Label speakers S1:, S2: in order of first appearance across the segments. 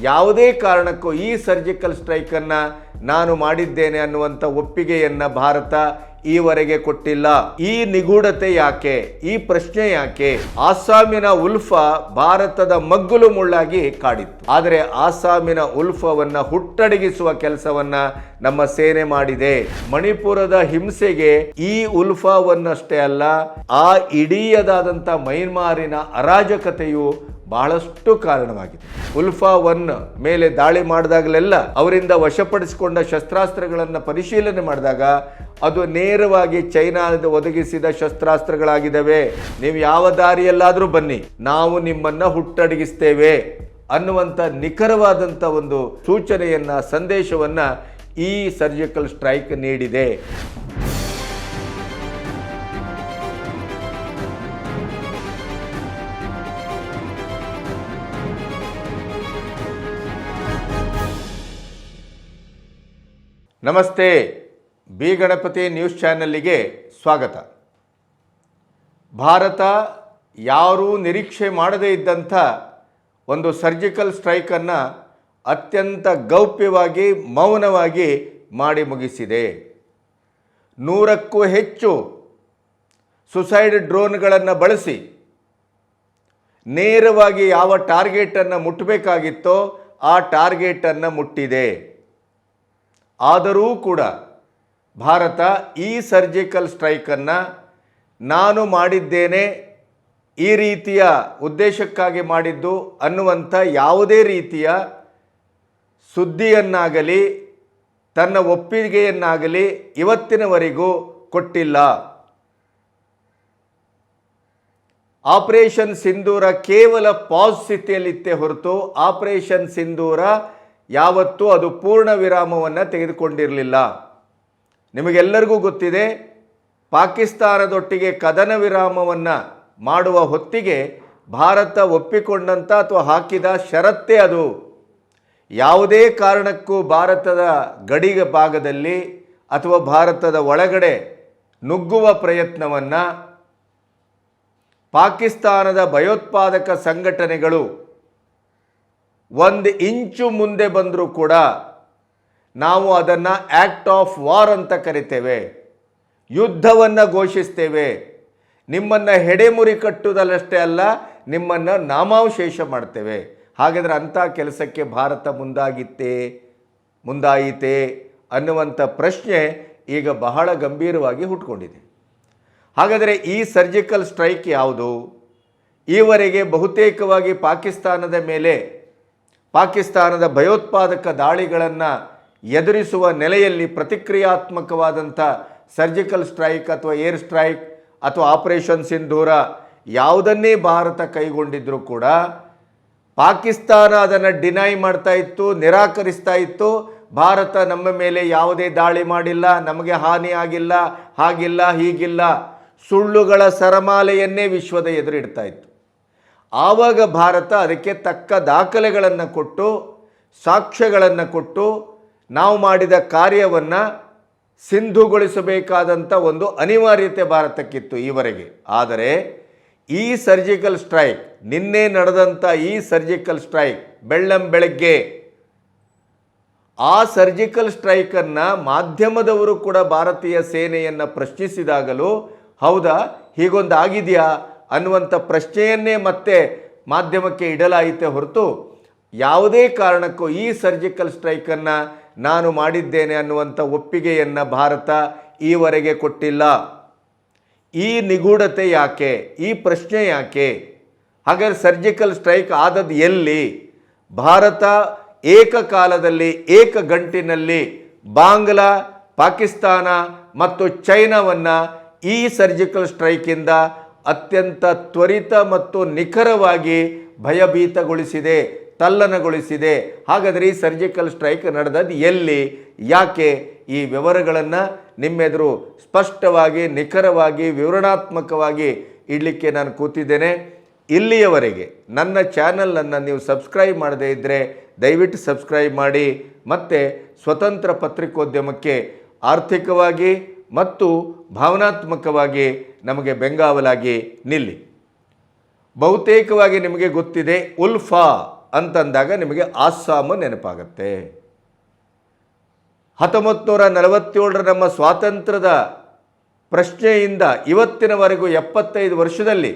S1: ಯಾವುದೇ ಕಾರಣಕ್ಕೂ ಈ ಸರ್ಜಿಕಲ್ ಸ್ಟ್ರೈಕನ್ನು ನಾನು ಮಾಡಿದ್ದೇನೆ ಅನ್ನುವಂಥ ಒಪ್ಪಿಗೆಯನ್ನು ಭಾರತ ಈವರೆಗೆ ಕೊಟ್ಟಿಲ್ಲ. ಈ ನಿಗೂಢತೆ ಯಾಕೆ? ಈ ಪ್ರಶ್ನೆ ಯಾಕೆ? ಆಸಾಮಿನ ಉಲ್ಫಾ ಭಾರತದ ಮಗ್ಗುಲು ಮುಳ್ಳಾಗಿ ಕಾಡಿತ್ತು. ಆದರೆ ಆಸಾಮಿನ ಉಲ್ಫಾವನ್ನ ಹುಟ್ಟಡಗಿಸುವ ಕೆಲಸವನ್ನ ನಮ್ಮ ಸೇನೆ ಮಾಡಿದೆ. ಮಣಿಪುರದ ಹಿಂಸೆಗೆ ಈ ಉಲ್ಫಾವನ್ನಷ್ಟೇ ಅಲ್ಲ, ಆ ಇಡೀಯದಾದಂಥ ಮೈನ್ಮಾರಿನ ಅರಾಜಕತೆಯು ಬಹಳಷ್ಟು ಕಾರಣವಾಗಿದೆ. ಉಲ್ಫಾ 1 ಮೇಲೆ ದಾಳಿ ಮಾಡಿದಾಗಲೆಲ್ಲ ಅವರಿಂದ ವಶಪಡಿಸಿಕೊಂಡ ಶಸ್ತ್ರಾಸ್ತ್ರಗಳನ್ನು ಪರಿಶೀಲನೆ ಮಾಡಿದಾಗ ಅದು ನೇರವಾಗಿ ಚೈನಾದ ಒದಗಿಸಿದ ಶಸ್ತ್ರಾಸ್ತ್ರಗಳಾಗಿದ್ದಾವೆ. ನೀವು ಯಾವ ದಾರಿಯಲ್ಲಾದರೂ ಬನ್ನಿ, ನಾವು ನಿಮ್ಮನ್ನ ಹುಟ್ಟಡಗಿಸ್ತೇವೆ ಅನ್ನುವಂಥ ನಿಖರವಾದಂಥ ಒಂದು ಸೂಚನೆಯನ್ನ, ಸಂದೇಶವನ್ನ ಈ ಸರ್ಜಿಕಲ್ ಸ್ಟ್ರೈಕ್ ನೀಡಿದೆ. ನಮಸ್ತೆ, ಬಿ ಗಣಪತಿ ನ್ಯೂಸ್ ಚಾನೆಲ್ಗೆ ಸ್ವಾಗತ. ಭಾರತ ಯಾರೂ ನಿರೀಕ್ಷೆ ಮಾಡದೇ ಇದ್ದಂಥ ಒಂದು ಸರ್ಜಿಕಲ್ ಸ್ಟ್ರೈಕನ್ನು ಅತ್ಯಂತ ಗೌಪ್ಯವಾಗಿ, ಮೌನವಾಗಿ ಮಾಡಿ ಮುಗಿಸಿದೆ. 100ಕ್ಕೂ ಹೆಚ್ಚು ಸುಸೈಡ್ ಡ್ರೋನ್ಗಳನ್ನು ಬಳಸಿ ನೇರವಾಗಿ ಯಾವ ಟಾರ್ಗೆಟನ್ನು ಮುಟ್ಟಬೇಕಾಗಿತ್ತೋ ಆ ಟಾರ್ಗೆಟನ್ನು ಮುಟ್ಟಿದೆ. ಆದರೂ ಕೂಡ ಭಾರತ ಈ ಸರ್ಜಿಕಲ್ ಸ್ಟ್ರೈಕನ್ನು ನಾನು ಮಾಡಿದ್ದೇನೆ, ಈ ರೀತಿಯ ಉದ್ದೇಶಕ್ಕಾಗಿ ಮಾಡಿದ್ದು ಅನ್ನುವಂಥ ಯಾವುದೇ ರೀತಿಯ ಸುದ್ದಿಯನ್ನಾಗಲಿ ತನ್ನ ಒಪ್ಪಿಗೆಯನ್ನಾಗಲಿ ಇವತ್ತಿನವರೆಗೂ ಕೊಟ್ಟಿಲ್ಲ. ಆಪರೇಷನ್ ಸಿಂಧೂರ ಕೇವಲ ಪಾಸ್ ಸ್ಥಿತಿಯಲ್ಲಿತ್ತೇ ಹೊರತು ಆಪರೇಷನ್ ಸಿಂಧೂರ ಯಾವತ್ತೂ ಅದು ಪೂರ್ಣ ವಿರಾಮವನ್ನು ತೆಗೆದುಕೊಂಡಿರಲಿಲ್ಲ. ನಿಮಗೆಲ್ಲರಿಗೂ ಗೊತ್ತಿದೆ, ಪಾಕಿಸ್ತಾನದೊಟ್ಟಿಗೆ ಕದನ ವಿರಾಮವನ್ನು ಮಾಡುವ ಹೊತ್ತಿಗೆ ಭಾರತ ಒಪ್ಪಿಕೊಂಡಂಥ ಅಥವಾ ಹಾಕಿದ ಷರತ್ತೇ ಅದು. ಯಾವುದೇ ಕಾರಣಕ್ಕೂ ಭಾರತದ ಗಡಿ ಭಾಗದಲ್ಲಿ ಅಥವಾ ಭಾರತದ ಒಳಗಡೆ ನುಗ್ಗುವ ಪ್ರಯತ್ನವನ್ನು ಪಾಕಿಸ್ತಾನದ ಭಯೋತ್ಪಾದಕ ಸಂಘಟನೆಗಳು 1 ಇಂಚು ಮುಂದೆ ಬಂದರೂ ಕೂಡ ನಾವು ಅದನ್ನು ಆ್ಯಕ್ಟ್ ಆಫ್ ವಾರ್ ಅಂತ ಕರಿತೇವೆ, ಯುದ್ಧವನ್ನು ಘೋಷಿಸ್ತೇವೆ. ನಿಮ್ಮನ್ನು ಹೆಡೆಮುರಿ ಕಟ್ಟುವುದಲ್ಲಷ್ಟೇ ಅಲ್ಲ, ನಿಮ್ಮನ್ನು ನಾಮಾವಶೇಷ ಮಾಡ್ತೇವೆ. ಹಾಗಾದರೆ ಅಂಥ ಕೆಲಸಕ್ಕೆ ಭಾರತ ಮುಂದಾಯಿತೇ ಅನ್ನುವಂಥ ಪ್ರಶ್ನೆ ಈಗ ಬಹಳ ಗಂಭೀರವಾಗಿ ಹುಟ್ಕೊಂಡಿದೆ. ಹಾಗಾದರೆ ಈ ಸರ್ಜಿಕಲ್ ಸ್ಟ್ರೈಕ್ ಯಾವುದು? ಈವರೆಗೆ ಬಹುತೇಕವಾಗಿ ಪಾಕಿಸ್ತಾನದ ಮೇಲೆ, ಪಾಕಿಸ್ತಾನದ ಭಯೋತ್ಪಾದಕ ದಾಳಿಗಳನ್ನು ಎದುರಿಸುವ ನೆಲೆಯಲ್ಲಿ ಪ್ರತಿಕ್ರಿಯಾತ್ಮಕವಾದಂಥ ಸರ್ಜಿಕಲ್ ಸ್ಟ್ರೈಕ್ ಅಥವಾ ಏರ್ ಸ್ಟ್ರೈಕ್ ಅಥವಾ ಆಪರೇಷನ್ ಸಿಂಧೂರ ಯಾವುದನ್ನೇ ಭಾರತ ಕೈಗೊಂಡಿದ್ರೂ ಕೂಡ ಪಾಕಿಸ್ತಾನ ಅದನ್ನು ಡಿನೈ ಮಾಡ್ತಾ ಇತ್ತು, ನಿರಾಕರಿಸ್ತಾ ಇತ್ತು. ಭಾರತ ನಮ್ಮ ಮೇಲೆ ಯಾವುದೇ ದಾಳಿ ಮಾಡಿಲ್ಲ, ನಮಗೆ ಹಾನಿ ಆಗಿಲ್ಲ, ಹಾಗಿಲ್ಲ, ಹೀಗಿಲ್ಲ, ಸುಳ್ಳುಗಳ ಸರಮಾಲೆಯನ್ನೇ ವಿಶ್ವದ ಎದುರಿಡ್ತಾ ಇತ್ತು. ಆವಾಗ ಭಾರತ ಅದಕ್ಕೆ ತಕ್ಕ ದಾಖಲೆಗಳನ್ನು ಕೊಟ್ಟು, ಸಾಕ್ಷ್ಯಗಳನ್ನು ಕೊಟ್ಟು, ನಾವು ಮಾಡಿದ ಕಾರ್ಯವನ್ನು ಸಿಂಧುಗೊಳಿಸಬೇಕಾದಂಥ ಒಂದು ಅನಿವಾರ್ಯತೆ ಭಾರತಕ್ಕಿತ್ತು ಈವರೆಗೆ. ಆದರೆ ಈ ಸರ್ಜಿಕಲ್ ಸ್ಟ್ರೈಕ್, ನಿನ್ನೆ ನಡೆದಂಥ ಈ ಸರ್ಜಿಕಲ್ ಸ್ಟ್ರೈಕ್, ಬೆಳ್ಳಂಬೆಳಗ್ಗೆ ಆ ಸರ್ಜಿಕಲ್ ಸ್ಟ್ರೈಕನ್ನು ಮಾಧ್ಯಮದವರು ಕೂಡ ಭಾರತೀಯ ಸೇನೆಯನ್ನು ಪ್ರಶ್ನಿಸಿದಾಗಲೂ ಹೌದಾ, ಹೀಗೊಂದು ಆಗಿದೆಯಾ ಅನ್ನುವಂಥ ಪ್ರಶ್ನೆಯನ್ನೇ ಮತ್ತೆ ಮಾಧ್ಯಮಕ್ಕೆ ಇಡಲಾಯಿತೇ ಹೊರತು ಯಾವುದೇ ಕಾರಣಕ್ಕೂ ಈ ಸರ್ಜಿಕಲ್ ಸ್ಟ್ರೈಕನ್ನು ನಾನು ಮಾಡಿದ್ದೇನೆ ಅನ್ನುವಂಥ ಒಪ್ಪಿಗೆಯನ್ನು ಭಾರತ ಈವರೆಗೆ ಕೊಟ್ಟಿಲ್ಲ. ಈ ನಿಗೂಢತೆ ಯಾಕೆ? ಈ ಪ್ರಶ್ನೆ ಯಾಕೆ? ಹಾಗಾದರೆ ಸರ್ಜಿಕಲ್ ಸ್ಟ್ರೈಕ್ ಆದದ್ದು ಎಲ್ಲಿ? ಭಾರತ ಏಕಕಾಲದಲ್ಲಿ, ಏಕಗಂಟಿನಲ್ಲಿ ಬಾಂಗ್ಲಾ, ಪಾಕಿಸ್ತಾನ ಮತ್ತು ಚೈನಾವನ್ನು ಈ ಸರ್ಜಿಕಲ್ ಸ್ಟ್ರೈಕಿಂದ ಅತ್ಯಂತ ತ್ವರಿತ ಮತ್ತು ನಿಖರವಾಗಿ ಭಯಭೀತಗೊಳಿಸಿದೆ, ತಲ್ಲಣಗೊಳಿಸಿದೆ. ಹಾಗಾದರೆ ಈ ಸರ್ಜಿಕಲ್ ಸ್ಟ್ರೈಕ್ ನಡೆದದ್ದು ಎಲ್ಲಿ, ಯಾಕೆ? ಈ ವಿವರಗಳನ್ನು ನಿಮ್ಮೆದುರು ಸ್ಪಷ್ಟವಾಗಿ, ನಿಖರವಾಗಿ, ವಿವರಣಾತ್ಮಕವಾಗಿ ಇಡಲಿಕ್ಕೆ ನಾನು ಕೂತಿದ್ದೇನೆ. ಇಲ್ಲಿಯವರೆಗೆ ನನ್ನ ಚಾನಲನ್ನು ನೀವು ಸಬ್ಸ್ಕ್ರೈಬ್ ಮಾಡದೇ ಇದ್ದರೆ ದಯವಿಟ್ಟು ಸಬ್ಸ್ಕ್ರೈಬ್ ಮಾಡಿ. ಮತ್ತು ಸ್ವತಂತ್ರ ಪತ್ರಿಕೋದ್ಯಮಕ್ಕೆ ಆರ್ಥಿಕವಾಗಿ ಮತ್ತು ಭಾವನಾತ್ಮಕವಾಗಿ ನಮಗೆ ಬೆಂಗಾವಲಾಗಿ ನಿಲ್ಲಿ. ಬಹುತೇಕವಾಗಿ ನಿಮಗೆ ಗೊತ್ತಿದೆ, ಉಲ್ಫಾ ಅಂತಂದಾಗ ನಿಮಗೆ ಅಸ್ಸಾಂ ನೆನಪಾಗತ್ತೆ. 1947ರ ನಮ್ಮ ಸ್ವಾತಂತ್ರ್ಯದ ಪ್ರಶ್ನೆಯಿಂದ ಇವತ್ತಿನವರೆಗೂ 75 ವರ್ಷದಲ್ಲಿ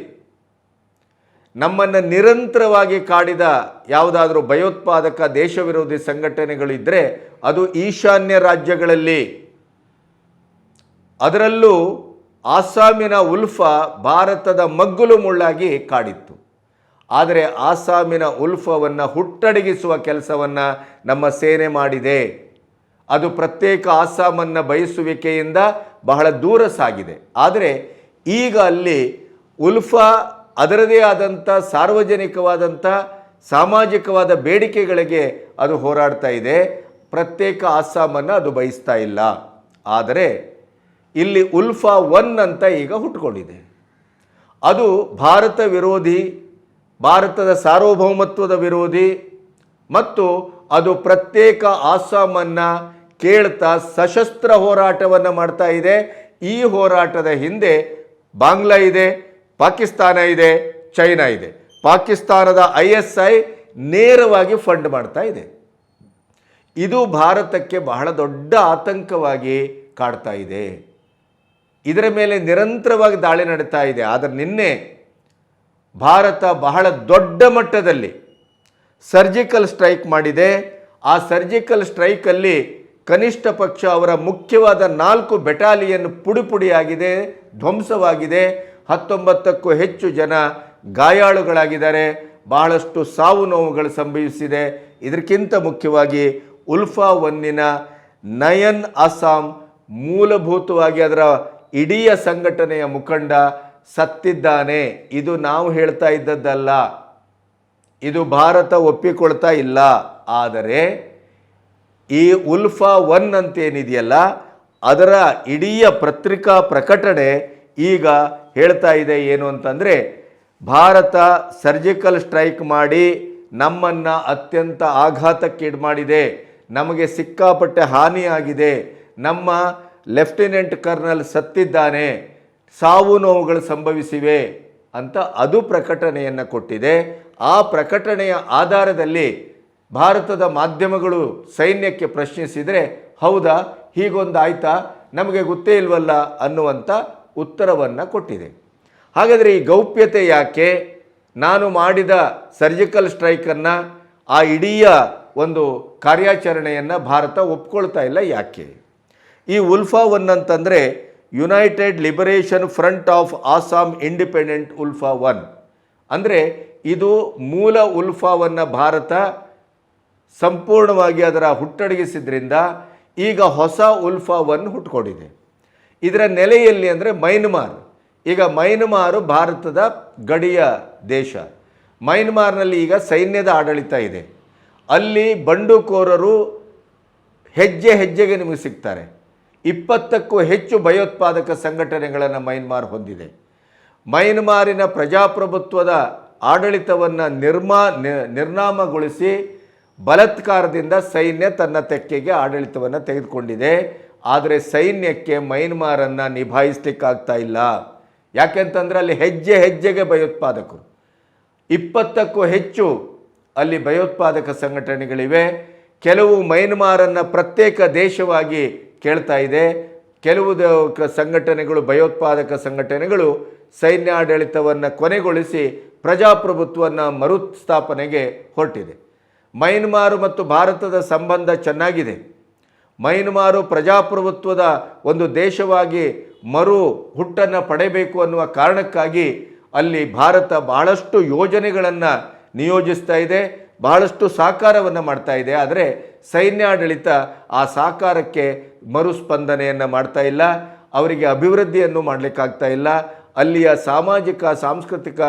S1: ನಮ್ಮನ್ನು ನಿರಂತರವಾಗಿ ಕಾಡಿದ ಯಾವುದಾದ್ರೂ ಭಯೋತ್ಪಾದಕ ದೇಶ ವಿರೋಧಿ ಸಂಘಟನೆಗಳಿದ್ದರೆ ಅದು ಈಶಾನ್ಯ ರಾಜ್ಯಗಳಲ್ಲಿ. ಅದರಲ್ಲೂ ಅಸ್ಸಾಮಿನ ಉಲ್ಫಾ ಭಾರತದ ಮಗ್ಗುಲು ಮುಳ್ಳಾಗಿ ಕಾಡಿತ್ತು. ಆದರೆ ಅಸ್ಸಾಮಿನ ಉಲ್ಫಾವನ್ನು ಹುಟ್ಟಡಗಿಸುವ ಕೆಲಸವನ್ನು ನಮ್ಮ ಸೇನೆ ಮಾಡಿದೆ. ಅದು ಪ್ರತ್ಯೇಕ ಅಸ್ಸಾಮನ್ನು ಬಯಸುವಿಕೆಯಿಂದ ಬಹಳ ದೂರ ಸಾಗಿದೆ. ಆದರೆ ಈಗ ಅಲ್ಲಿ ಉಲ್ಫಾ ಅದರದೇ ಆದಂಥ ಸಾರ್ವಜನಿಕವಾದಂಥ ಸಾಮಾಜಿಕವಾದ ಬೇಡಿಕೆಗಳಿಗೆ ಅದು ಹೋರಾಡ್ತಾ ಇದೆ. ಪ್ರತ್ಯೇಕ ಅಸ್ಸಾಮನ್ನು ಅದು ಬಯಸ್ತಾ ಇಲ್ಲ. ಆದರೆ ಇಲ್ಲಿ ಉಲ್ಫಾ 1 ಅಂತ ಈಗ ಹುಟ್ಟುಕೊಂಡಿದೆ. ಅದು ಭಾರತ ವಿರೋಧಿ, ಭಾರತದ ಸಾರ್ವಭೌಮತ್ವದ ವಿರೋಧಿ ಮತ್ತು ಅದು ಪ್ರತ್ಯೇಕ ಅಸ್ಸಾಮನ್ನು ಕೇಳ್ತಾ ಸಶಸ್ತ್ರ ಹೋರಾಟವನ್ನು ಮಾಡ್ತಾ ಇದೆ. ಈ ಹೋರಾಟದ ಹಿಂದೆ ಬಾಂಗ್ಲಾ ಇದೆ, ಪಾಕಿಸ್ತಾನ ಇದೆ, ಚೈನಾ ಇದೆ. ಪಾಕಿಸ್ತಾನದ ISI ನೇರವಾಗಿ ಫಂಡ್ ಮಾಡ್ತಾ ಇದೆ. ಇದು ಭಾರತಕ್ಕೆ ಬಹಳ ದೊಡ್ಡ ಆತಂಕವಾಗಿ ಕಾಡ್ತಾ ಇದೆ. ಇದರ ಮೇಲೆ ನಿರಂತರವಾಗಿ ದಾಳಿ ನಡೀತಾ ಇದೆ. ಆದರೆ ನಿನ್ನೆ ಭಾರತ ಬಹಳ ದೊಡ್ಡ ಮಟ್ಟದಲ್ಲಿ ಸರ್ಜಿಕಲ್ ಸ್ಟ್ರೈಕ್ ಮಾಡಿದೆ. ಆ ಸರ್ಜಿಕಲ್ ಸ್ಟ್ರೈಕಲ್ಲಿ ಕನಿಷ್ಠ ಪಕ್ಷ ಅವರ ಮುಖ್ಯವಾದ 4 ಬೆಟಾಲಿಯನ್ ಪುಡಿಪುಡಿಯಾಗಿದೆ, ಧ್ವಂಸವಾಗಿದೆ. 19ಕ್ಕೂ ಹೆಚ್ಚು ಜನ ಗಾಯಾಳುಗಳಾಗಿದ್ದಾರೆ. ಬಹಳಷ್ಟು ಸಾವು ನೋವುಗಳು ಸಂಭವಿಸಿದೆ. ಇದಕ್ಕಿಂತ ಮುಖ್ಯವಾಗಿ ಉಲ್ಫಾ 1ನ ನಯನ್ ಅಸ್ಸಾಂ ಮೂಲಭೂತವಾಗಿ ಅದರ ಇಡೀ ಸಂಘಟನೆಯ ಮುಖಂಡ ಸತ್ತಿದ್ದಾನೆ. ಇದು ನಾವು ಹೇಳ್ತಾ ಇದ್ದದ್ದಲ್ಲ, ಇದು ಭಾರತ ಒಪ್ಪಿಕೊಳ್ತಾ ಇಲ್ಲ. ಆದರೆ ಈ ಉಲ್ಫಾ 1 ಅಂತೇನಿದೆಯಲ್ಲ ಅದರ ಇಡೀ ಪತ್ರಿಕಾ ಪ್ರಕಟಣೆ ಈಗ ಹೇಳ್ತಾ ಇದೆ ಏನು ಅಂತಂದರೆ, ಭಾರತ ಸರ್ಜಿಕಲ್ ಸ್ಟ್ರೈಕ್ ಮಾಡಿ ನಮ್ಮನ್ನು ಅತ್ಯಂತ ಆಘಾತಕ್ಕೀಡು ಮಾಡಿದೆ, ನಮಗೆ ಸಿಕ್ಕಾಪಟ್ಟೆ ಹಾನಿಯಾಗಿದೆ, ನಮ್ಮ ಲೆಫ್ಟಿನೆಂಟ್ ಕರ್ನಲ್ ಸತ್ತಿದ್ದಾನೆ, ಸಾವು ನೋವುಗಳು ಸಂಭವಿಸಿವೆ ಅಂತ ಅದು ಪ್ರಕಟಣೆಯನ್ನು ಕೊಟ್ಟಿದೆ. ಆ ಪ್ರಕಟಣೆಯ ಆಧಾರದಲ್ಲಿ ಭಾರತದ ಮಾಧ್ಯಮಗಳು ಸೈನ್ಯಕ್ಕೆ ಪ್ರಶ್ನಿಸಿದರೆ, ಹೌದಾ ಹೀಗೊಂದು ಆಯ್ತಾ, ನಮಗೆ ಗೊತ್ತೇ ಇಲ್ವಲ್ಲ ಅನ್ನುವಂಥ ಉತ್ತರವನ್ನು ಕೊಟ್ಟಿದೆ. ಹಾಗಾದರೆ ಈ ಗೌಪ್ಯತೆ ಯಾಕೆ? ನಾನು ಮಾಡಿದ ಸರ್ಜಿಕಲ್ ಸ್ಟ್ರೈಕನ್ನು, ಆ ಇಡೀ ಒಂದು ಕಾರ್ಯಾಚರಣೆಯನ್ನು ಭಾರತ ಒಪ್ಕೊಳ್ತಾ ಇಲ್ಲ ಯಾಕೆ? ಈ ಉಲ್ಫಾ 1 ಅಂತಂದರೆ United liberation front of Assam independent ULFA 1. ಅಂದರೆ ಇದು ಮೂಲ ಉಲ್ಫಾವನ್ನು ಭಾರತ ಸಂಪೂರ್ಣವಾಗಿ ಅದರ ಹುಟ್ಟಡಗಿಸಿದ್ರಿಂದ ಈಗ ಹೊಸ ಉಲ್ಫಾ 1 ಹುಟ್ಕೊಂಡಿದೆ. ಇದರ ನೆಲೆಯಲ್ಲಿ ಅಂದರೆ ಮೈನ್ಮಾರ್. ಈಗ ಮೈನ್ಮಾರು ಭಾರತದ ಗಡಿಯ ದೇಶ. ಮೈನ್ಮಾರ್ನಲ್ಲಿ ಈಗ ಸೈನ್ಯದ ಆಡಳಿತ ಇದೆ. ಅಲ್ಲಿ ಬಂಡುಕೋರರು ಹೆಜ್ಜೆ ಹೆಜ್ಜೆಗೆ ನಿಮಗೆ ಸಿಗ್ತಾರೆ. 20ಕ್ಕೂ ಹೆಚ್ಚು ಭಯೋತ್ಪಾದಕ ಸಂಘಟನೆಗಳನ್ನು ಮೈನ್ಮಾರ್ ಹೊಂದಿದೆ. ಮೈನ್ಮಾರಿನ ಪ್ರಜಾಪ್ರಭುತ್ವದ ಆಡಳಿತವನ್ನು ನಿರ್ನಾಮಗೊಳಿಸಿ ಬಲಾತ್ಕಾರದಿಂದ ಸೈನ್ಯ ತನ್ನ ತೆಕ್ಕೆಗೆ ಆಡಳಿತವನ್ನು ತೆಗೆದುಕೊಂಡಿದೆ. ಆದರೆ ಸೈನ್ಯಕ್ಕೆ ಮೈನ್ಮಾರನ್ನು ನಿಭಾಯಿಸಲಿಕ್ಕಾಗ್ತಾ ಇಲ್ಲ. ಯಾಕೆಂತಂದರೆ ಅಲ್ಲಿ ಹೆಜ್ಜೆ ಹೆಜ್ಜೆಗೆ ಭಯೋತ್ಪಾದಕರು, 20ಕ್ಕೂ ಹೆಚ್ಚು ಅಲ್ಲಿ ಭಯೋತ್ಪಾದಕ ಸಂಘಟನೆಗಳಿವೆ. ಕೆಲವು ಮೈನ್ಮಾರನ್ನು ಪ್ರತ್ಯೇಕ ದೇಶವಾಗಿ ಕೇಳ್ತಾ ಇದೆ. ಕೆಲವು ಸಂಘಟನೆಗಳು, ಭಯೋತ್ಪಾದಕ ಸಂಘಟನೆಗಳು ಸೈನ್ಯ ಆಡಳಿತವನ್ನು ಕೊನೆಗೊಳಿಸಿ ಪ್ರಜಾಪ್ರಭುತ್ವವನ್ನು ಮರುಸ್ಥಾಪನೆಗೆ ಹೊರಟಿದೆ. ಮೈನ್ಮಾರು ಮತ್ತು ಭಾರತದ ಸಂಬಂಧ ಚೆನ್ನಾಗಿದೆ. ಮೈನ್ಮಾರು ಪ್ರಜಾಪ್ರಭುತ್ವದ ಒಂದು ದೇಶವಾಗಿ ಮರು ಹುಟ್ಟನ್ನು ಪಡೆಯಬೇಕು ಅನ್ನುವ ಕಾರಣಕ್ಕಾಗಿ ಅಲ್ಲಿ ಭಾರತ ಬಹಳಷ್ಟು ಯೋಜನೆಗಳನ್ನು ನಿಯೋಜಿಸ್ತಾ ಇದೆ, ಬಹಳಷ್ಟು ಸಹಕಾರವನ್ನು ಮಾಡ್ತಾ ಇದೆ. ಆದರೆ ಸೈನ್ಯ ಆಡಳಿತ ಆ ಸಹಕಾರಕ್ಕೆ ಮರುಸ್ಪಂದನೆಯನ್ನು ಮಾಡ್ತಾ ಇಲ್ಲ, ಅವರಿಗೆ ಅಭಿವೃದ್ಧಿಯನ್ನು ಮಾಡಲಿಕ್ಕಾಗ್ತಾ ಇಲ್ಲ. ಅಲ್ಲಿಯ ಸಾಮಾಜಿಕ, ಸಾಂಸ್ಕೃತಿಕ,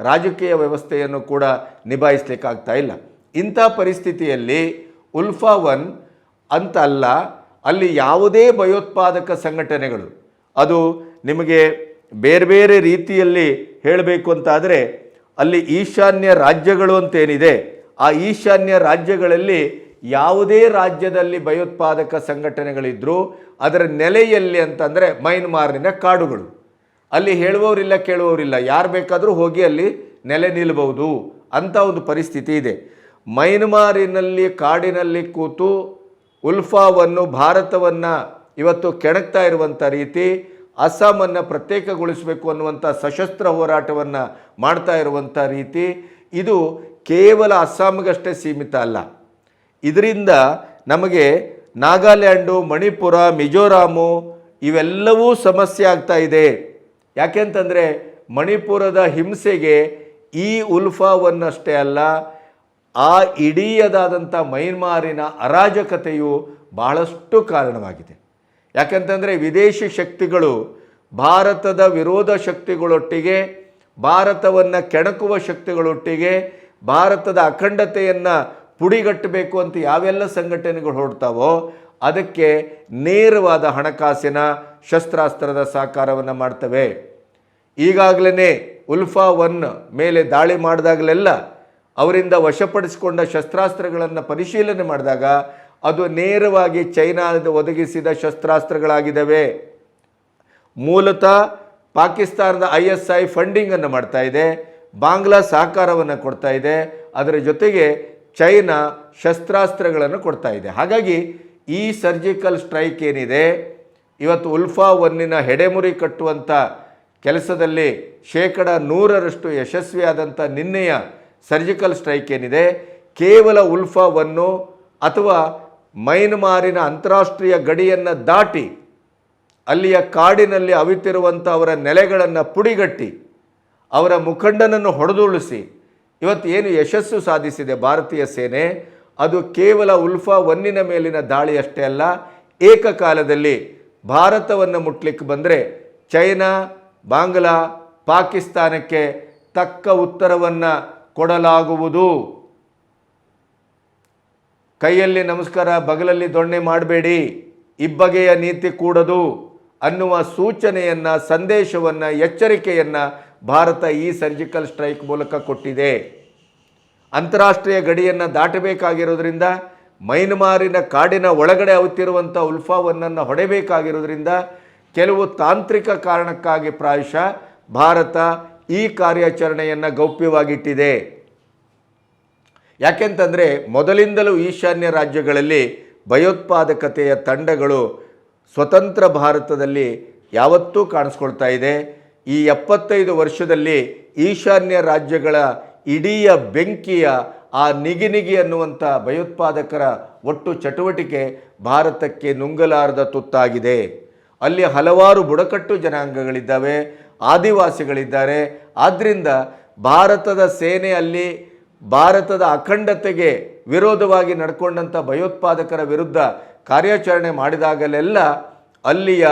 S1: ರಾಜಕೀಯ ವ್ಯವಸ್ಥೆಯನ್ನು ಕೂಡ ನಿಭಾಯಿಸಲಿಕ್ಕಾಗ್ತಾ ಇಲ್ಲ. ಇಂಥ ಪರಿಸ್ಥಿತಿಯಲ್ಲಿ ಉಲ್ಫಾ 1 ಅಂತ ಅಲ್ಲ, ಅಲ್ಲಿ ಯಾವುದೇ ಭಯೋತ್ಪಾದಕ ಸಂಘಟನೆಗಳು, ಅದು ನಿಮಗೆ ಬೇರೆ ಬೇರೆ ರೀತಿಯಲ್ಲಿ ಹೇಳಬೇಕು ಅಂತಾದರೆ ಅಲ್ಲಿ ಈಶಾನ್ಯ ರಾಜ್ಯಗಳು ಅಂತೇನಿದೆ, ಆ ಈಶಾನ್ಯ ರಾಜ್ಯಗಳಲ್ಲಿ ಯಾವುದೇ ರಾಜ್ಯದಲ್ಲಿ ಭಯೋತ್ಪಾದಕ ಸಂಘಟನೆಗಳಿದ್ದರೂ ಅದರ ನೆಲೆಯಲ್ಲಿ ಅಂತಂದರೆ ಮೈನ್ಮಾರಿನ ಕಾಡುಗಳು. ಅಲ್ಲಿ ಹೇಳುವವರಿಲ್ಲ, ಕೇಳುವವರಿಲ್ಲ, ಯಾರು ಬೇಕಾದರೂ ಹೋಗಿ ಅಲ್ಲಿ ನೆಲೆ ನಿಲ್ಲಬಹುದು ಅಂತ ಒಂದು ಪರಿಸ್ಥಿತಿ ಇದೆ. ಮೈನ್ಮಾರಿನಲ್ಲಿ ಕಾಡಿನಲ್ಲಿ ಕೂತು ಉಲ್ಫಾವನ್ನು ಭಾರತವನ್ನು ಇವತ್ತು ಕೆಣಕ್ತಾ ಇರುವಂಥ ರೀತಿ, ಅಸ್ಸಾಮನ್ನು ಪ್ರತ್ಯೇಕಗೊಳಿಸಬೇಕು ಅನ್ನುವಂಥ ಸಶಸ್ತ್ರ ಹೋರಾಟವನ್ನು ಮಾಡ್ತಾ ಇರುವಂಥ ರೀತಿ, ಇದು ಕೇವಲ ಅಸ್ಸಾಂಗಷ್ಟೇ ಸೀಮಿತ ಅಲ್ಲ. ಇದರಿಂದ ನಮಗೆ ನಾಗಾಲ್ಯಾಂಡು, ಮಣಿಪುರ, ಮಿಜೋರಾಮು ಇವೆಲ್ಲವೂ ಸಮಸ್ಯೆ ಆಗ್ತಾ ಇದೆ. ಯಾಕೆಂತಂದರೆ ಮಣಿಪುರದ ಹಿಂಸೆಗೆ ಈ ಉಲ್ಫಾವನ್ನಷ್ಟೇ ಅಲ್ಲ, ಆ ಇಡೀದಾದಂಥ ಮೈನ್ಮಾರಿನ ಅರಾಜಕತೆಯು ಬಹಳಷ್ಟು ಕಾರಣವಾಗಿದೆ. ಯಾಕೆಂತಂದರೆ ವಿದೇಶಿ ಶಕ್ತಿಗಳು ಭಾರತದ ವಿರೋಧ ಶಕ್ತಿಗಳೊಟ್ಟಿಗೆ, ಭಾರತವನ್ನು ಕೆಣಕುವ ಶಕ್ತಿಗಳೊಟ್ಟಿಗೆ, ಭಾರತದ ಅಖಂಡತೆಯನ್ನು ಪುಡಿಗಟ್ಟಬೇಕು ಅಂತ ಯಾವೆಲ್ಲ ಸಂಘಟನೆಗಳು ಹೊರಡ್ತಾವೋ ಅದಕ್ಕೆ ನೇರವಾದ ಹಣಕಾಸಿನ ಶಸ್ತ್ರಾಸ್ತ್ರದ ಸಹಕಾರವನ್ನು ಮಾಡ್ತವೆ. ಈಗಾಗಲೇ ಉಲ್ಫಾ 1 ಮೇಲೆ ದಾಳಿ ಮಾಡಿದಾಗಲೆಲ್ಲ ಅವರಿಂದ ವಶಪಡಿಸಿಕೊಂಡ ಶಸ್ತ್ರಾಸ್ತ್ರಗಳನ್ನು ಪರಿಶೀಲನೆ ಮಾಡಿದಾಗ ಅದು ನೇರವಾಗಿ ಚೈನಾದ ಒದಗಿಸಿದ ಶಸ್ತ್ರಾಸ್ತ್ರಗಳಾಗಿದ್ದಾವೆ. ಮೂಲತಃ ಪಾಕಿಸ್ತಾನದ ISI ಫಂಡಿಂಗನ್ನು ಮಾಡ್ತಾ ಇದೆ, ಬಾಂಗ್ಲಾ ಸಹಕಾರವನ್ನು ಕೊಡ್ತಾ ಇದೆ, ಅದರ ಜೊತೆಗೆ ಚೈನಾ ಶಸ್ತ್ರಾಸ್ತ್ರಗಳನ್ನು ಕೊಡ್ತಾ ಇದೆ. ಹಾಗಾಗಿ ಈ ಸರ್ಜಿಕಲ್ ಸ್ಟ್ರೈಕ್ ಏನಿದೆ ಇವತ್ತು ಉಲ್ಫಾ 1ನ ಹೆಡೆಮುರಿ ಕಟ್ಟುವಂಥ ಕೆಲಸದಲ್ಲಿ 100% ಯಶಸ್ವಿಯಾದಂಥ ನಿನ್ನೆಯ ಸರ್ಜಿಕಲ್ ಸ್ಟ್ರೈಕ್ ಏನಿದೆ, ಕೇವಲ ಉಲ್ಫಾ 1 ಅಥವಾ ಮೈನ್ಮಾರಿನ ಅಂತಾರಾಷ್ಟ್ರೀಯ ಗಡಿಯನ್ನು ದಾಟಿ ಅಲ್ಲಿಯ ಕಾಡಿನಲ್ಲಿ ಅವಿತಿರುವಂಥ ಅವರ ನೆಲೆಗಳನ್ನು ಪುಡಿಗಟ್ಟಿ ಅವರ ಮುಖಂಡನನ್ನು ಹೊಡೆದುರುಳಿಸಿ ಇವತ್ತು ಏನು ಯಶಸ್ಸು ಸಾಧಿಸಿದೆ ಭಾರತೀಯ ಸೇನೆ, ಅದು ಕೇವಲ ಉಲ್ಫಾ 1ನ ಮೇಲಿನ ದಾಳಿ ಅಷ್ಟೇ ಅಲ್ಲ, ಏಕಕಾಲದಲ್ಲಿ ಭಾರತವನ್ನು ಮುಟ್ಲಿಕ್ಕೆ ಬಂದರೆ ಚೈನಾ, ಬಾಂಗ್ಲಾ, ಪಾಕಿಸ್ತಾನಕ್ಕೆ ತಕ್ಕ ಉತ್ತರವನ್ನು ಕೊಡಲಾಗುವುದು. ಕೈಯಲ್ಲಿ ನಮಸ್ಕಾರ ಬಗಲಲ್ಲಿ ದೊಣ್ಣೆ ಮಾಡಬೇಡಿ, ಇಬ್ಬಗೆಯ ನೀತಿ ಕೂಡದು ಅನ್ನುವ ಸೂಚನೆಯನ್ನು, ಸಂದೇಶವನ್ನು, ಎಚ್ಚರಿಕೆಯನ್ನು ಭಾರತ ಈ ಸರ್ಜಿಕಲ್ ಸ್ಟ್ರೈಕ್ ಮೂಲಕ ಕೊಟ್ಟಿದೆ. ಅಂತಾರಾಷ್ಟ್ರೀಯ ಗಡಿಯನ್ನು ದಾಟಬೇಕಾಗಿರೋದ್ರಿಂದ, ಮೈನ್ಮಾರಿನ ಕಾಡಿನ ಒಳಗಡೆ ಅವುತ್ತಿರುವಂಥ ಉಲ್ಫಾ 1 ಹೊಡೆಯಬೇಕಾಗಿರೋದ್ರಿಂದ ಕೆಲವು ತಾಂತ್ರಿಕ ಕಾರಣಕ್ಕಾಗಿ ಪ್ರಾಯಶಃ ಭಾರತ ಈ ಕಾರ್ಯಾಚರಣೆಯನ್ನು ಗೌಪ್ಯವಾಗಿಟ್ಟಿದೆ. ಯಾಕೆಂತಂದರೆ ಮೊದಲಿಂದಲೂ ಈಶಾನ್ಯ ರಾಜ್ಯಗಳಲ್ಲಿ ಭಯೋತ್ಪಾದಕತೆಯ ತಂಡಗಳು ಸ್ವತಂತ್ರ ಭಾರತದಲ್ಲಿ ಯಾವತ್ತೂ ಕಾಣಿಸ್ಕೊಳ್ತಾ ಇದೆ. ಈ 75 ವರ್ಷದಲ್ಲಿ ಈಶಾನ್ಯ ರಾಜ್ಯಗಳ ಇಡೀ ಬೆಂಕಿಯ ಆ ನಿಗಿ ಅನ್ನುವಂಥ ಭಯೋತ್ಪಾದಕರ ಒಟ್ಟು ಚಟುವಟಿಕೆ ಭಾರತಕ್ಕೆ ನುಂಗಲಾರದ ತುತ್ತಾಗಿದೆ. ಅಲ್ಲಿ ಹಲವಾರು ಬುಡಕಟ್ಟು ಜನಾಂಗಗಳಿದ್ದಾವೆ, ಆದಿವಾಸಿಗಳಿದ್ದಾರೆ. ಆದ್ದರಿಂದ ಭಾರತದ ಸೇನೆ ಅಲ್ಲಿ ಭಾರತದ ಅಖಂಡತೆಗೆ ವಿರೋಧವಾಗಿ ನಡ್ಕೊಂಡಂಥ ಭಯೋತ್ಪಾದಕರ ವಿರುದ್ಧ ಕಾರ್ಯಾಚರಣೆ ಮಾಡಿದಾಗಲೆಲ್ಲ ಅಲ್ಲಿಯ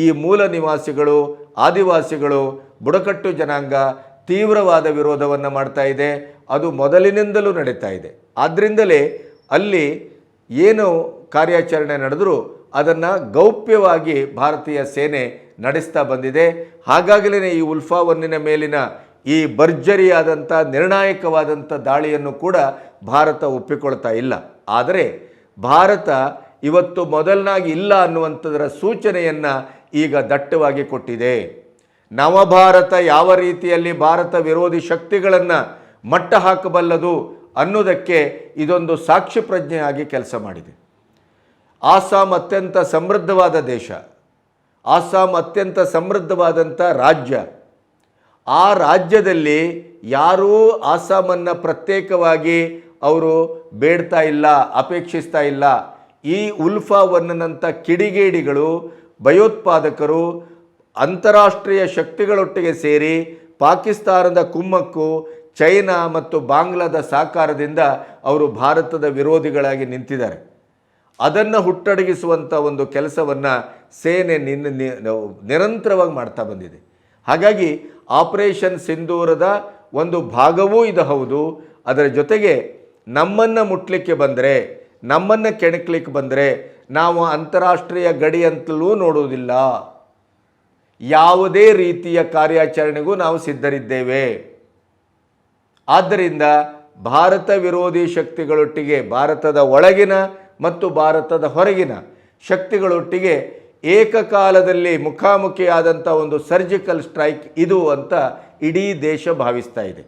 S1: ಈ ಮೂಲ ನಿವಾಸಿಗಳು, ಆದಿವಾಸಿಗಳು, ಬುಡಕಟ್ಟು ಜನಾಂಗ ತೀವ್ರವಾದ ವಿರೋಧವನ್ನು ಮಾಡ್ತಾ ಇದೆ. ಅದು ಮೊದಲಿನಿಂದಲೂ ನಡೀತಾ ಇದೆ. ಆದ್ದರಿಂದಲೇ ಅಲ್ಲಿ ಏನು ಕಾರ್ಯಾಚರಣೆ ನಡೆದರೂ ಅದನ್ನು ಗೌಪ್ಯವಾಗಿ ಭಾರತೀಯ ಸೇನೆ ನಡೆಸ್ತಾ ಬಂದಿದೆ. ಹಾಗಾಗಲೇ ಈ ಉಲ್ಫಾ 1ನ ಮೇಲಿನ ಈ ಭರ್ಜರಿಯಾದಂಥ ನಿರ್ಣಾಯಕವಾದಂಥ ದಾಳಿಯನ್ನು ಕೂಡ ಭಾರತ ಒಪ್ಪಿಕೊಳ್ತಾ ಇಲ್ಲ. ಆದರೆ ಭಾರತ ಇವತ್ತು ಮೊದಲನಾಗಿ ಇಲ್ಲ ಅನ್ನುವಂಥದ್ದರ ಸೂಚನೆಯನ್ನು ಈಗ ದಟ್ಟವಾಗಿ ಕೊಟ್ಟಿದೆ. ನವಭಾರತ ಯಾವ ರೀತಿಯಲ್ಲಿ ಭಾರತ ವಿರೋಧಿ ಶಕ್ತಿಗಳನ್ನು ಮಟ್ಟ ಹಾಕಬಲ್ಲದು ಅನ್ನೋದಕ್ಕೆ ಇದೊಂದು ಸಾಕ್ಷಿ ಪ್ರಜ್ಞೆಯಾಗಿ ಕೆಲಸ ಮಾಡಿದೆ. ಆಸಾಂ ಅತ್ಯಂತ ಸಮೃದ್ಧವಾದ ದೇಶ, ಆಸಾಂ ಅತ್ಯಂತ ಸಮೃದ್ಧವಾದಂಥ ರಾಜ್ಯ. ಆ ರಾಜ್ಯದಲ್ಲಿ ಯಾರೂ ಆಸಾಮನ್ನು ಪ್ರತ್ಯೇಕವಾಗಿ ಅವರು ಬೇಡ್ತಾ ಇಲ್ಲ, ಅಪೇಕ್ಷಿಸ್ತಾ ಇಲ್ಲ. ಈ ಉಲ್ಫಾ 1ನಂಥ ಕಿಡಿಗೇಡಿಗಳು, ಭಯೋತ್ಪಾದಕರು ಅಂತಾರಾಷ್ಟ್ರೀಯ ಶಕ್ತಿಗಳೊಟ್ಟಿಗೆ ಸೇರಿ ಪಾಕಿಸ್ತಾನದ ಕುಮ್ಮಕ್ಕು, ಚೈನಾ ಮತ್ತು ಬಾಂಗ್ಲಾದ ಸಹಕಾರದಿಂದ ಅವರು ಭಾರತದ ವಿರೋಧಿಗಳಾಗಿ ನಿಂತಿದ್ದಾರೆ. ಅದನ್ನು ಹುಟ್ಟಡಗಿಸುವಂಥ ಒಂದು ಕೆಲಸವನ್ನು ಸೇನೆ ನಿರಂತರವಾಗಿ ಮಾಡ್ತಾ ಬಂದಿದೆ. ಹಾಗಾಗಿ ಆಪರೇಷನ್ ಸಿಂಧೂರದ ಒಂದು ಭಾಗವೂ ಇದು ಹೌದು. ಅದರ ಜೊತೆಗೆ ನಮ್ಮನ್ನು ಮುಟ್ಲಿಕ್ಕೆ ಬಂದರೆ, ನಮ್ಮನ್ನು ಕೆಣಕಲಿಕ್ಕೆ ಬಂದರೆ ನಾವು ಅಂತಾರಾಷ್ಟ್ರೀಯ ಗಡಿ ಅಂತಲೂ ನೋಡುವುದಿಲ್ಲ. ಯಾವುದೇ ರೀತಿಯ ಕಾರ್ಯಾಚರಣೆಗೂ ನಾವು ಸಿದ್ಧರಿದ್ದೇವೆ. ಆದ್ದರಿಂದ ಭಾರತ ವಿರೋಧಿ ಶಕ್ತಿಗಳೊಟ್ಟಿಗೆ, ಭಾರತದ ಒಳಗಿನ ಮತ್ತು ಭಾರತದ ಹೊರಗಿನ ಶಕ್ತಿಗಳೊಟ್ಟಿಗೆ ಏಕಕಾಲದಲ್ಲಿ ಮುಖಾಮುಖಿಯಾದಂಥ ಒಂದು ಸರ್ಜಿಕಲ್ ಸ್ಟ್ರೈಕ್ ಇದು ಅಂತ ಇಡೀ ದೇಶ ಭಾವಿಸ್ತಾ ಇದೆ.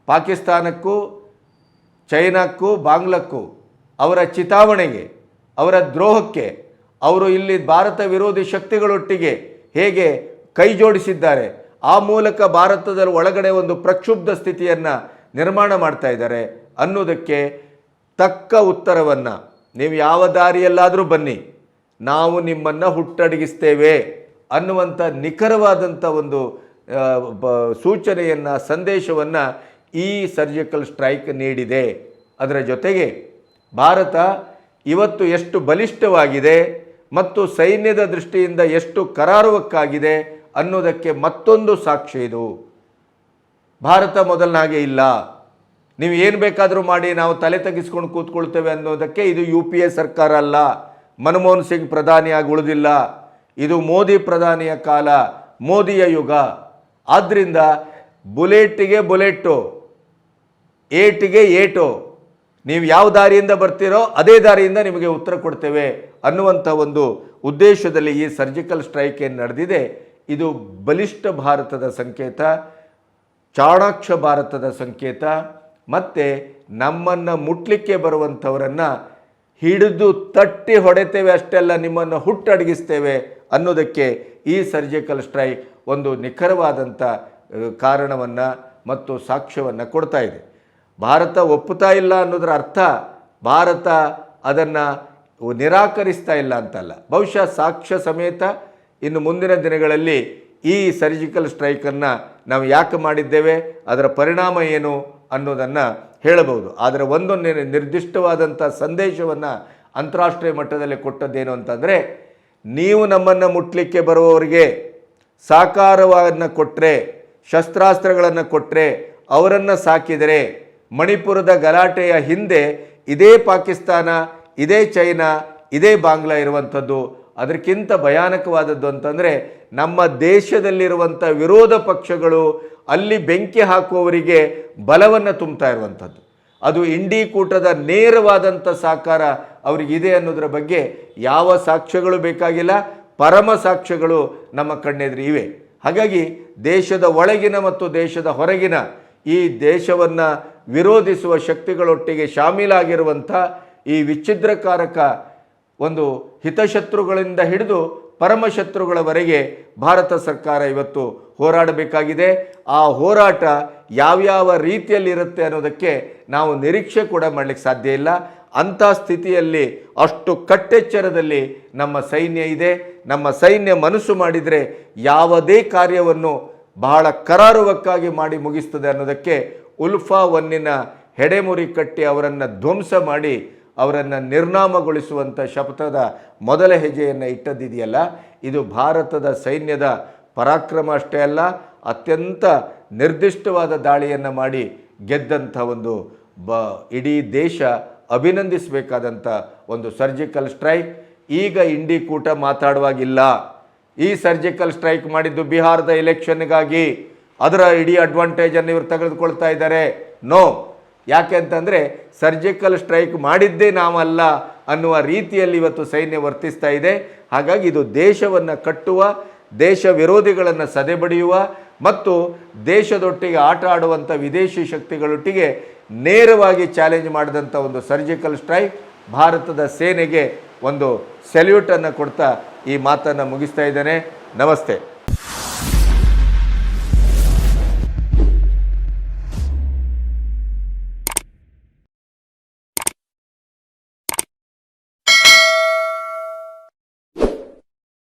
S1: ಪಾಕಿಸ್ತಾನಕ್ಕೂ ಚೈನಾಕ್ಕೂ ಬಾಂಗ್ಲಕ್ಕೂ ಅವರ ಚಿತಾವಣೆಗೆ, ಅವರ ದ್ರೋಹಕ್ಕೆ ಅವರು ಇಲ್ಲಿ ಭಾರತ ವಿರೋಧಿ ಶಕ್ತಿಗಳೊಟ್ಟಿಗೆ ಹೇಗೆ ಕೈ ಜೋಡಿಸಿದ್ದಾರೆ, ಆ ಮೂಲಕ ಭಾರತದ ಒಳಗಡೆ ಒಂದು ಪ್ರಕ್ಷುಬ್ಧ ಸ್ಥಿತಿಯನ್ನು ನಿರ್ಮಾಣ ಮಾಡ್ತಾ ಇದ್ದಾರೆ ಅನ್ನೋದಕ್ಕೆ ತಕ್ಕ ಉತ್ತರವನ್ನು ನೀವು ಯಾವ ದಾರಿಯಲ್ಲಾದರೂ ಬನ್ನಿ, ನಾವು ನಿಮ್ಮನ್ನು ಹುಟ್ಟಡಗಿಸ್ತೇವೆ ಅನ್ನುವಂಥ ನಿಖರವಾದಂಥ ಒಂದು ಸೂಚನೆಯನ್ನು, ಸಂದೇಶವನ್ನು ಈ ಸರ್ಜಿಕಲ್ ಸ್ಟ್ರೈಕ್ ನೀಡಿದೆ. ಅದರ ಜೊತೆಗೆ ಭಾರತ ಇವತ್ತು ಎಷ್ಟು ಬಲಿಷ್ಠವಾಗಿದೆ ಮತ್ತು ಸೈನ್ಯದ ದೃಷ್ಟಿಯಿಂದ ಎಷ್ಟು ಕರಾರುವಕ್ಕಾಗಿದೆ ಅನ್ನೋದಕ್ಕೆ ಮತ್ತೊಂದು ಸಾಕ್ಷಿ ಇದು. ಭಾರತ ಮೊದಲನಾಗೆ ಇಲ್ಲ, ನೀವು ಏನು ಬೇಕಾದರೂ ಮಾಡಿ ನಾವು ತಲೆ ತಗ್ಗಿಸ್ಕೊಂಡು ಕೂತ್ಕೊಳ್ತೇವೆ ಅನ್ನೋದಕ್ಕೆ ಇದು UPA ಸರ್ಕಾರ ಅಲ್ಲ, ಮನಮೋಹನ್ ಸಿಂಗ್ ಪ್ರಧಾನಿಯಾಗಿ ಉಳಿದಿಲ್ಲ, ಇದು ಮೋದಿ ಪ್ರಧಾನಿಯ ಕಾಲ, ಮೋದಿಯ ಯುಗ. ಆದ್ದರಿಂದ ಬುಲೆಟ್ಟಿಗೆ ಬುಲೆಟ್ಟು, ಏಟಿಗೆ ಏಟು, ನೀವು ಯಾವ ದಾರಿಯಿಂದ ಬರ್ತೀರೋ ಅದೇ ದಾರಿಯಿಂದ ನಿಮಗೆ ಉತ್ತರ ಕೊಡ್ತೇವೆ ಅನ್ನುವಂಥ ಒಂದು ಉದ್ದೇಶದಲ್ಲಿ ಈ ಸರ್ಜಿಕಲ್ ಸ್ಟ್ರೈಕ್ ಏನು ನಡೆದಿದೆ, ಇದು ಬಲಿಷ್ಠ ಭಾರತದ ಸಂಕೇತ, ಚಾಣಾಕ್ಷ ಭಾರತದ ಸಂಕೇತ, ಮತ್ತು ನಮ್ಮನ್ನು ಮುಟ್ಲಿಕ್ಕೆ ಬರುವಂಥವರನ್ನು ಹಿಡಿದು ತಟ್ಟಿ ಹೊಡೆತೇವೆ ಅಷ್ಟೆಲ್ಲ, ನಿಮ್ಮನ್ನು ಹುಟ್ಟಡಗಿಸ್ತೇವೆ ಅನ್ನೋದಕ್ಕೆ ಈ ಸರ್ಜಿಕಲ್ ಸ್ಟ್ರೈಕ್ ಒಂದು ನಿಖರವಾದಂಥ ಕಾರಣವನ್ನು ಮತ್ತು ಸಾಕ್ಷ್ಯವನ್ನು ಕೊಡ್ತಾ ಇದೆ. ಭಾರತ ಒಪ್ಪುತ್ತಾ ಇಲ್ಲ ಅನ್ನೋದರ ಅರ್ಥ ಭಾರತ ಅದನ್ನು ನಿರಾಕರಿಸ್ತಾ ಇಲ್ಲ ಅಂತಲ್ಲ. ಬಹುಶಃ ಸಾಕ್ಷ್ಯ ಸಮೇತ ಇನ್ನು ಮುಂದಿನ ದಿನಗಳಲ್ಲಿ ಈ ಸರ್ಜಿಕಲ್ ಸ್ಟ್ರೈಕನ್ನು ನಾವು ಯಾಕೆ ಮಾಡಿದ್ದೇವೆ, ಅದರ ಪರಿಣಾಮ ಏನು ಅನ್ನೋದನ್ನು ಹೇಳಬಹುದು. ಆದರೆ ಒಂದು ನಿರ್ದಿಷ್ಟವಾದಂಥ ಸಂದೇಶವನ್ನು ಅಂತಾರಾಷ್ಟ್ರೀಯ ಮಟ್ಟದಲ್ಲಿ ಕೊಟ್ಟದ್ದೇನು ಅಂತಂದರೆ, ನೀವು ನಮ್ಮನ್ನು ಮುಟ್ಲಿಕ್ಕೆ ಬರುವವರಿಗೆ ಸಹಕಾರವನ್ನು ಕೊಟ್ಟರೆ, ಶಸ್ತ್ರಾಸ್ತ್ರಗಳನ್ನು ಕೊಟ್ಟರೆ, ಅವರನ್ನು ಸಾಕಿದರೆ, ಮಣಿಪುರದ ಗಲಾಟೆಯ ಹಿಂದೆ ಇದೇ ಪಾಕಿಸ್ತಾನ, ಇದೇ ಚೈನಾ, ಇದೇ ಬಾಂಗ್ಲಾ ಇರುವಂಥದ್ದು. ಅದಕ್ಕಿಂತ ಭಯಾನಕವಾದದ್ದು ಅಂತಂದರೆ, ನಮ್ಮ ದೇಶದಲ್ಲಿರುವಂಥ ವಿರೋಧ ಪಕ್ಷಗಳು ಅಲ್ಲಿ ಬೆಂಕಿ ಹಾಕುವವರಿಗೆ ಬಲವನ್ನು ತುಂಬ್ತಾ ಇರುವಂಥದ್ದು. ಅದು ಇಂಡಿ ಕೂಟದ ನೇರವಾದಂಥ ಸಹಕಾರ ಅವರಿಗಿದೆ ಅನ್ನೋದರ ಬಗ್ಗೆ ಯಾವ ಸಾಕ್ಷ್ಯಗಳು ಬೇಕಾಗಿಲ್ಲ, ಪರಮ ಸಾಕ್ಷ್ಯಗಳು ನಮ್ಮ ಕಣ್ಣೆದುರು ಇವೆ. ಹಾಗಾಗಿ ದೇಶದ ಒಳಗಿನ ಮತ್ತು ದೇಶದ ಹೊರಗಿನ ಈ ದೇಶವನ್ನು ವಿರೋಧಿಸುವ ಶಕ್ತಿಗಳೊಟ್ಟಿಗೆ ಶಾಮೀಲಾಗಿರುವಂಥ ಈ ವಿಚ್ಛಿದ್ರಕಾರಕ ಒಂದು ಹಿತಶತ್ರುಗಳಿಂದ ಹಿಡಿದು ಪರಮಶತ್ರುಗಳವರೆಗೆ ಭಾರತ ಸರ್ಕಾರ ಇವತ್ತು ಹೋರಾಡಬೇಕಾಗಿದೆ. ಆ ಹೋರಾಟ ಯಾವ್ಯಾವ ರೀತಿಯಲ್ಲಿರುತ್ತೆ ಅನ್ನೋದಕ್ಕೆ ನಾವು ನಿರೀಕ್ಷೆ ಕೂಡ ಮಾಡಲಿಕ್ಕೆ ಸಾಧ್ಯ ಇಲ್ಲ. ಅಂಥ ಸ್ಥಿತಿಯಲ್ಲಿ ಅಷ್ಟು ಕಟ್ಟೆಚ್ಚರದಲ್ಲಿ ನಮ್ಮ ಸೈನ್ಯ ಇದೆ. ನಮ್ಮ ಸೈನ್ಯ ಮನಸ್ಸು ಮಾಡಿದರೆ ಯಾವುದೇ ಕಾರ್ಯವನ್ನು ಬಹಳ ಕರಾರುವಕ್ಕಾಗಿ ಮಾಡಿ ಮುಗಿಸ್ತದೆ ಅನ್ನೋದಕ್ಕೆ ಉಲ್ಫಾ ಒನ್ನಿನ ಹೆಡೆಮುರಿ ಕಟ್ಟಿ ಅವರನ್ನು ಧ್ವಂಸ ಮಾಡಿ ಅವರನ್ನು ನಿರ್ನಾಮಗೊಳಿಸುವಂಥ ಶಪಥದ ಮೊದಲ ಹೆಜ್ಜೆಯನ್ನು ಇಟ್ಟದ್ದಿದೆಯಲ್ಲ, ಇದು ಭಾರತದ ಸೈನ್ಯದ ಪರಾಕ್ರಮ ಅಷ್ಟೇ ಅಲ್ಲ, ಅತ್ಯಂತ ನಿರ್ದಿಷ್ಟವಾದ ದಾಳಿಯನ್ನು ಮಾಡಿ ಗೆದ್ದಂಥ ಒಂದು ಇಡೀ ದೇಶ ಅಭಿನಂದಿಸಬೇಕಾದಂಥ ಒಂದು ಸರ್ಜಿಕಲ್ ಸ್ಟ್ರೈಕ್. ಈಗ ಇಂಡಿ ಕೂಟ ಮಾತಾಡುವಾಗಿಲ್ಲ. ಈ ಸರ್ಜಿಕಲ್ ಸ್ಟ್ರೈಕ್ ಮಾಡಿದ್ದು ಬಿಹಾರದ ಎಲೆಕ್ಷನ್ಗಾಗಿ, ಅದರ ಇಡೀ ಅಡ್ವಾಂಟೇಜನ್ನು ಇವರು ತೆಗೆದುಕೊಳ್ತಾ ಇದ್ದಾರೆ. ನೋ, ಯಾಕೆ ಅಂತಂದರೆ ಸರ್ಜಿಕಲ್ ಸ್ಟ್ರೈಕ್ ಮಾಡಿದ್ದೇ ನಾವಲ್ಲ ಅನ್ನುವ ರೀತಿಯಲ್ಲಿ ಇವತ್ತು ಸೈನ್ಯ ವರ್ತಿಸ್ತಾ ಇದೆ. ಹಾಗಾಗಿ ಇದು ದೇಶವನ್ನು ಕಟ್ಟುವ, ದೇಶ ವಿರೋಧಿಗಳನ್ನು ಸದೆಬಡಿಯುವ ಮತ್ತು ದೇಶದೊಟ್ಟಿಗೆ ಆಟ ಆಡುವಂಥ ವಿದೇಶಿ ಶಕ್ತಿಗಳೊಟ್ಟಿಗೆ ನೇರವಾಗಿ ಚಾಲೆಂಜ್ ಮಾಡಿದಂಥ ಒಂದು ಸರ್ಜಿಕಲ್ ಸ್ಟ್ರೈಕ್. ಭಾರತದ ಸೇನೆಗೆ ಒಂದು ಸೆಲ್ಯೂಟನ್ನು ಕೊಡ್ತಾ ಈ ಮಾತನ್ನು ಮುಗಿಸ್ತಾ ಇದ್ದೇನೆ. ನಮಸ್ತೆ.